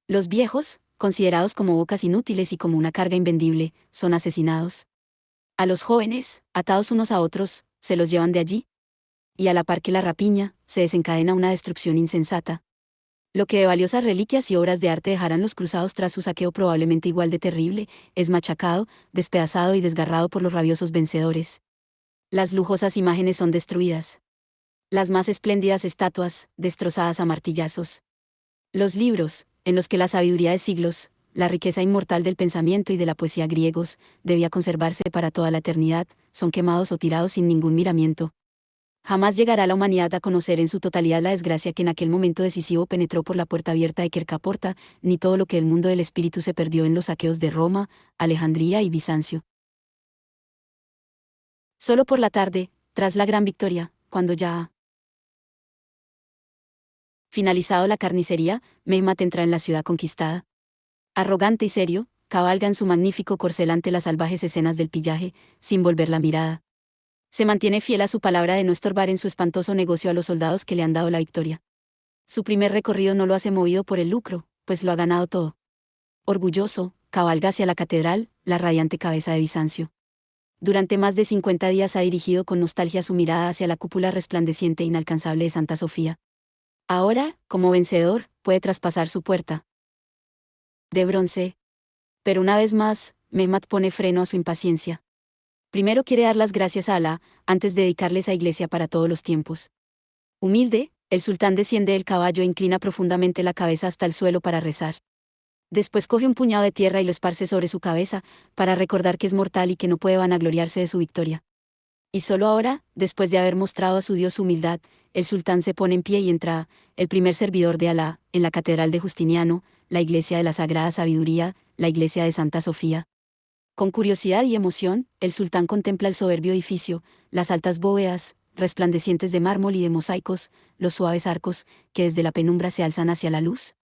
Los viejos, considerados como bocas inútiles y como una carga invendible, son asesinados. A los jóvenes, atados unos a otros, se los llevan de allí. Y a la par que la rapiña, se desencadena una destrucción insensata. Lo que de valiosas reliquias y obras de arte dejarán los cruzados tras su saqueo probablemente igual de terrible, es machacado, despedazado y desgarrado por los rabiosos vencedores. Las lujosas imágenes son destruidas. Las más espléndidas estatuas, destrozadas a martillazos. Los libros, en los que la sabiduría de siglos, la riqueza inmortal del pensamiento y de la poesía griegos, debía conservarse para toda la eternidad, son quemados o tirados sin ningún miramiento. Jamás llegará la humanidad a conocer en su totalidad la desgracia que en aquel momento decisivo penetró por la puerta abierta de Quercaporta, ni todo lo que el mundo del espíritu se perdió en los saqueos de Roma, Alejandría y Bizancio. Solo por la tarde, tras la gran victoria, cuando ya ha finalizado la carnicería, Mehmet entra en la ciudad conquistada. Arrogante y serio, cabalga en su magnífico corcel ante las salvajes escenas del pillaje, sin volver la mirada. Se mantiene fiel a su palabra de no estorbar en su espantoso negocio a los soldados que le han dado la victoria. Su primer recorrido no lo hace movido por el lucro, pues lo ha ganado todo. Orgulloso, cabalga hacia la catedral, la radiante cabeza de Bizancio. Durante más de 50 días ha dirigido con nostalgia su mirada hacia la cúpula resplandeciente e inalcanzable de Santa Sofía. Ahora, como vencedor, puede traspasar su puerta de bronce. Pero una vez más, Mehmet pone freno a su impaciencia. Primero quiere dar las gracias a Alá, antes de dedicarle esa iglesia para todos los tiempos. Humilde, el sultán desciende del caballo e inclina profundamente la cabeza hasta el suelo para rezar. Después coge un puñado de tierra y lo esparce sobre su cabeza, para recordar que es mortal y que no puede vanagloriarse de su victoria. Y solo ahora, después de haber mostrado a su Dios su humildad, el sultán se pone en pie y entra, el primer servidor de Alá, en la catedral de Justiniano, la iglesia de la Sagrada Sabiduría, la iglesia de Santa Sofía. Con curiosidad y emoción, el sultán contempla el soberbio edificio, las altas bóvedas, resplandecientes de mármol y de mosaicos, los suaves arcos, que desde la penumbra se alzan hacia la luz.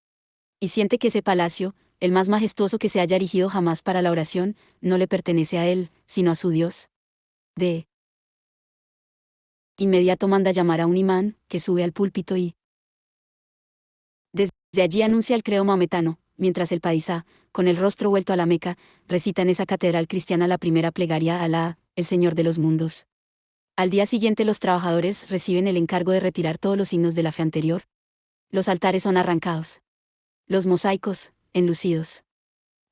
Y siente que ese palacio, el más majestuoso que se haya erigido jamás para la oración, no le pertenece a él, sino a su Dios. De inmediato manda llamar a un imán, que sube al púlpito y desde allí anuncia el credo maometano, mientras el paisá, con el rostro vuelto a la Meca, recita en esa catedral cristiana la primera plegaria a Alá, el Señor de los mundos. Al día siguiente los trabajadores reciben el encargo de retirar todos los signos de la fe anterior. Los altares son arrancados. Los mosaicos, enlucidos.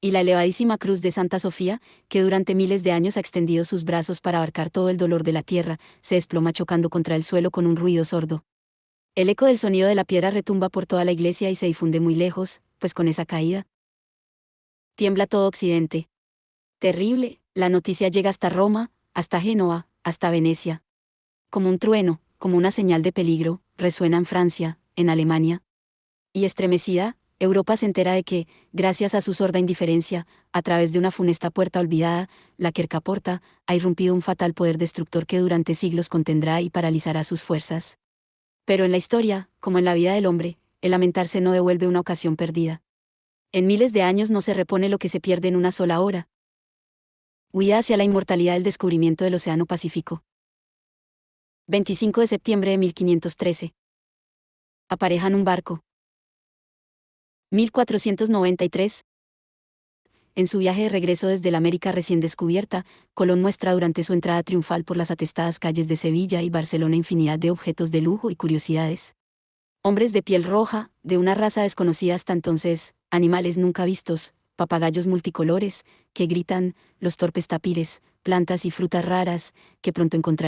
Y la elevadísima cruz de Santa Sofía, que durante miles de años ha extendido sus brazos para abarcar todo el dolor de la tierra, se desploma chocando contra el suelo con un ruido sordo. El eco del sonido de la piedra retumba por toda la iglesia y se difunde muy lejos, pues con esa caída tiembla todo Occidente. Terrible, la noticia llega hasta Roma, hasta Génova, hasta Venecia. Como un trueno, como una señal de peligro, resuena en Francia, en Alemania. Y estremecida, Europa se entera de que, gracias a su sorda indiferencia, a través de una funesta puerta olvidada, la Quercaporta, ha irrumpido un fatal poder destructor que durante siglos contendrá y paralizará sus fuerzas. Pero en la historia, como en la vida del hombre, el lamentarse no devuelve una ocasión perdida. En miles de años no se repone lo que se pierde en una sola hora. Huida hacia la inmortalidad del descubrimiento del Océano Pacífico. 25 de septiembre de 1513. Aparejan un barco. 1493. En su viaje de regreso desde la América recién descubierta, Colón muestra durante su entrada triunfal por las atestadas calles de Sevilla y Barcelona infinidad de objetos de lujo y curiosidades. Hombres de piel roja, de una raza desconocida hasta entonces, animales nunca vistos, papagayos multicolores, que gritan, los torpes tapires, plantas y frutas raras, que pronto encontraremos.